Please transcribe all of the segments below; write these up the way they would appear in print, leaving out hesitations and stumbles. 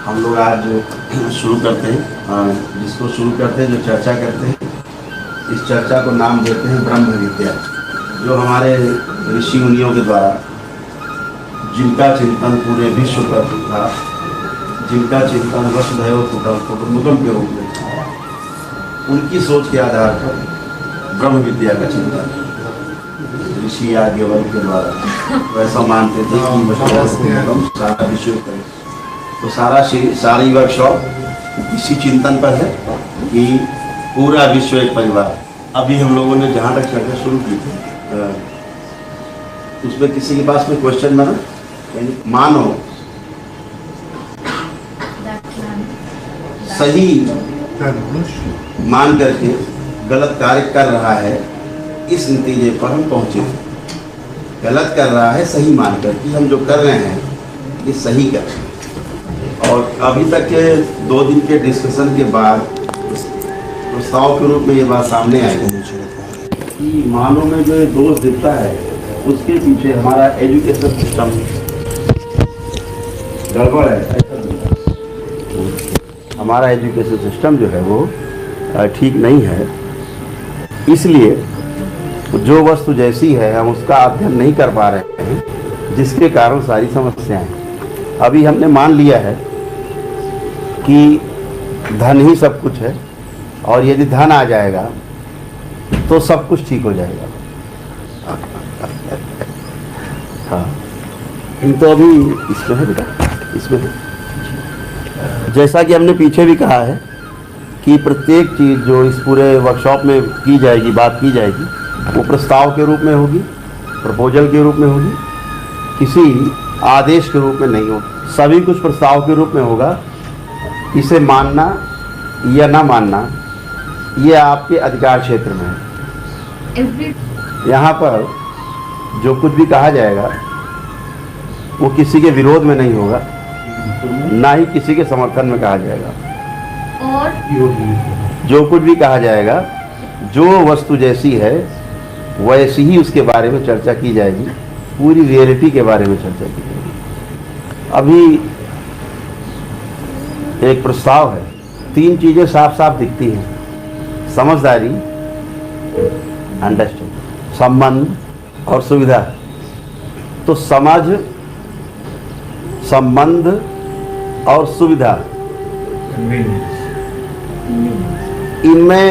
हम लोग आज शुरू करते हैं, जिसको शुरू करते हैं, जो चर्चा करते हैं, इस चर्चा को नाम देते हैं ब्रह्म विद्या। जो हमारे ऋषि मुनियों के द्वारा जिनका चिंतन पूरे विश्व पर था, जिनका चिंतन वसुधैव कुटुम्बकम के रूप में था, उनकी सोच के आधार पर ब्रह्म विद्या का चिंतन ऋषि याज्ञवल्क्य के द्वारा वैसा मानते थे कि वसुधैव कुटुम्बकम सारा विश्व पर। तो सारी वर्कशॉप इसी चिंतन पर है कि पूरा विश्व एक परिवार। अभी हम लोगों ने जहाँ तक चर्चा शुरू की थी, उसमें किसी के पास में क्वेश्चन बना, मानो सही मान करके गलत कार्य कर रहा है, इस नतीजे पर हम पहुंचे। गलत कर रहा है सही मान कर कि हम जो कर रहे हैं ये सही कर रहे हैं। और अभी तक के 2 दिन के डिस्कशन के बाद प्रस्ताव के रूप में ये बात सामने आई कि मानव में जो दोष दिखता है उसके पीछे हमारा एजुकेशन सिस्टम गड़बड़ है। हमारा एजुकेशन सिस्टम जो है वो ठीक नहीं है, इसलिए जो वस्तु जैसी है हम उसका अध्ययन नहीं कर पा रहे हैं, जिसके कारण सारी समस्याएं। अभी हमने मान लिया है कि धन ही सब कुछ है और यदि धन आ जाएगा तो सब कुछ ठीक हो जाएगा। हाँ, तो अभी इसमें है बेटा, इसमें है। जैसा कि हमने पीछे भी कहा है कि प्रत्येक चीज़ जो इस पूरे वर्कशॉप में की जाएगी, बात की जाएगी, वो प्रस्ताव के रूप में होगी, प्रपोजल के रूप में होगी, किसी आदेश के रूप में नहीं होगी। सभी कुछ प्रस्ताव के रूप में होगा। इसे मानना या ना मानना ये आपके अधिकार क्षेत्र में है। यहाँ पर जो कुछ भी कहा जाएगा वो किसी के विरोध में नहीं होगा, ना ही किसी के समर्थन में कहा जाएगा। और जो कुछ भी कहा जाएगा, जो वस्तु जैसी है वैसी ही उसके बारे में चर्चा की जाएगी, पूरी रियलिटी के बारे में चर्चा की जाएगी। अभी एक प्रस्ताव है, 3 चीजें साफ साफ दिखती हैं: समझदारी, अंडरस्टैंड, संबंध और सुविधा। तो समझ, संबंध और सुविधा, इनमें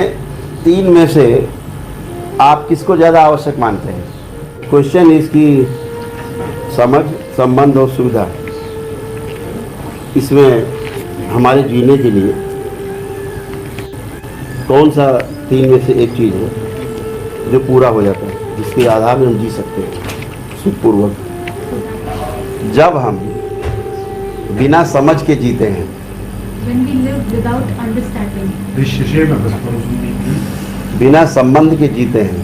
3 में से आप किसको ज़्यादा आवश्यक मानते हैं? क्वेश्चन इसकी समझ, संबंध और सुविधा, इसमें हमारे जीने के लिए कौन सा 3 में से एक चीज़ है जो पूरा हो जाता है, जिसके आधार में हम जी सकते हैं सुखपूर्वक? जब हम बिना समझ के जीते हैं, बिना संबंध के जीते हैं,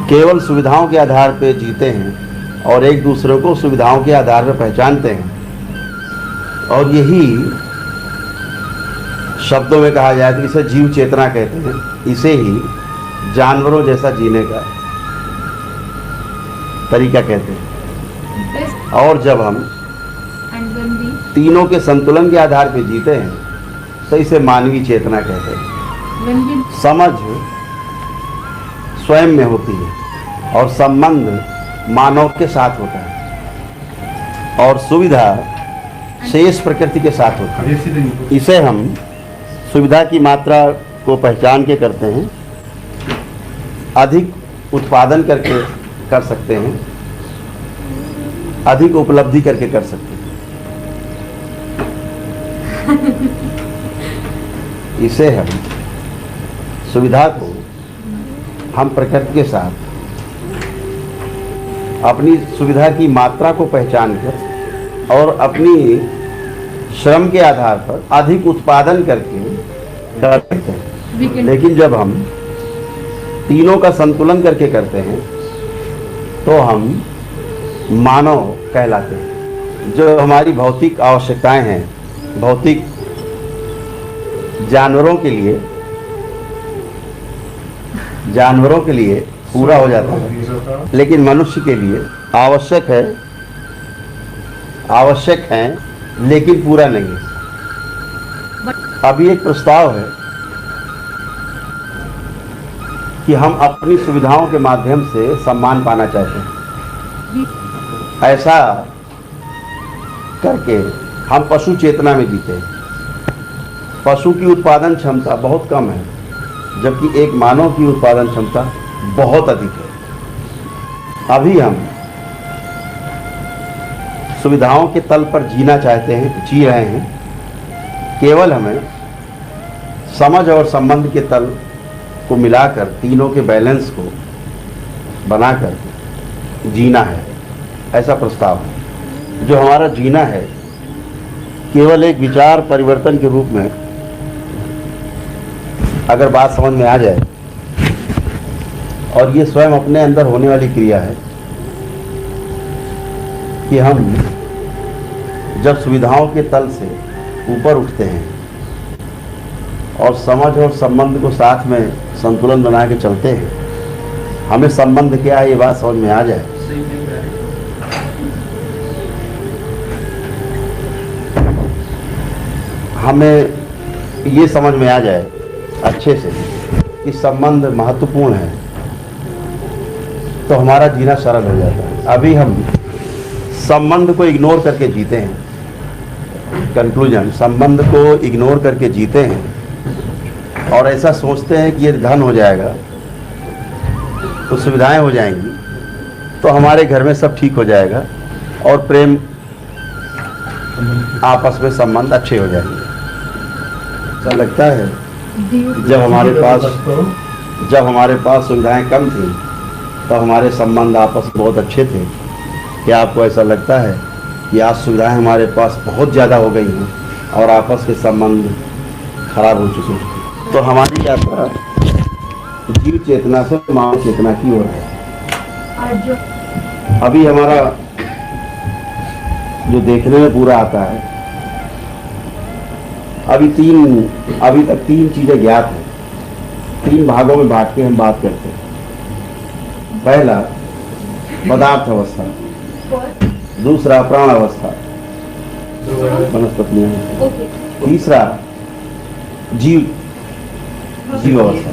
केवल सुविधाओं के आधार पर जीते हैं और एक दूसरे को सुविधाओं के आधार पर पहचानते हैं, और यही शब्दों में कहा जाए तो इसे जीव चेतना कहते हैं। इसे ही जानवरों जैसा जीने का तरीका कहते हैं। और जब हम तीनों के संतुलन के आधार पर जीते हैं तो इसे मानवीय चेतना कहते हैं। समझ स्वयं में होती है और संबंध मानव के साथ होता है और सुविधा शेष प्रकृति के साथ होता है। इसे हम सुविधा की मात्रा को पहचान के करते हैं, अधिक उत्पादन करके कर सकते हैं, अधिक उपलब्धि करके कर सकते हैं। इसे हम सुविधा को हम प्रकृति के साथ अपनी सुविधा की मात्रा को पहचान कर और अपनी श्रम के आधार पर अधिक उत्पादन करके कर सकते हैं। लेकिन जब हम तीनों का संतुलन करके करते हैं तो हम मानव कहलाते हैं। जो हमारी भौतिक आवश्यकताएं हैं, भौतिक जानवरों के लिए पूरा हो जाता है, लेकिन मनुष्य के लिए आवश्यक है आवश्यक हैं, लेकिन पूरा नहीं है। अभी एक प्रस्ताव है कि हम अपनी सुविधाओं के माध्यम से सम्मान पाना चाहते हैं। ऐसा करके हम पशु चेतना में जीते हैं। पशु की उत्पादन क्षमता बहुत कम है, जबकि एक मानव की उत्पादन क्षमता बहुत अधिक है। अभी हम सुविधाओं के तल पर जीना चाहते हैं, जी रहे हैं। केवल हमें समझ और संबंध के तल को मिलाकर तीनों के बैलेंस को बनाकर जीना है, ऐसा प्रस्ताव है। जो हमारा जीना है केवल एक विचार परिवर्तन के रूप में अगर बात समझ में आ जाए, और ये स्वयं अपने अंदर होने वाली क्रिया है कि हम जब सुविधाओं के तल से ऊपर उठते हैं और समझ और संबंध को साथ में संतुलन बना के चलते हैं, हमें संबंध क्या है ये बात समझ में आ जाए, हमें ये समझ में आ जाए अच्छे से कि संबंध महत्वपूर्ण है, तो हमारा जीना सरल हो जाता है। अभी हम संबंध को इग्नोर करके जीते हैं। कंक्लूजन, संबंध को इग्नोर करके जीते हैं और ऐसा सोचते हैं कि ये धन हो जाएगा तो सुविधाएं हो जाएंगी, तो हमारे घर में सब ठीक हो जाएगा और प्रेम आपस में संबंध अच्छे हो जाएंगे। ऐसा लगता है जब हमारे पास सुविधाएं कम थी तो हमारे संबंध आपस में बहुत अच्छे थे। क्या आपको ऐसा लगता है कि आज सुविधाएं हमारे पास बहुत ज़्यादा हो गई हैं और आपस के संबंध खराब हो चुके हैं? तो हमारी यात्रा जीव चेतना से मानव चेतना की ओर है। अभी हमारा जो देखने में पूरा आता है, अभी तक तीन चीजें ज्ञात हैं। तीन भागों में बांट के हम बात करते हैं। पहला पदार्थ अवस्था, दूसरा प्राण अवस्था, वनस्पतियां, तीसरा जीव अवस्था।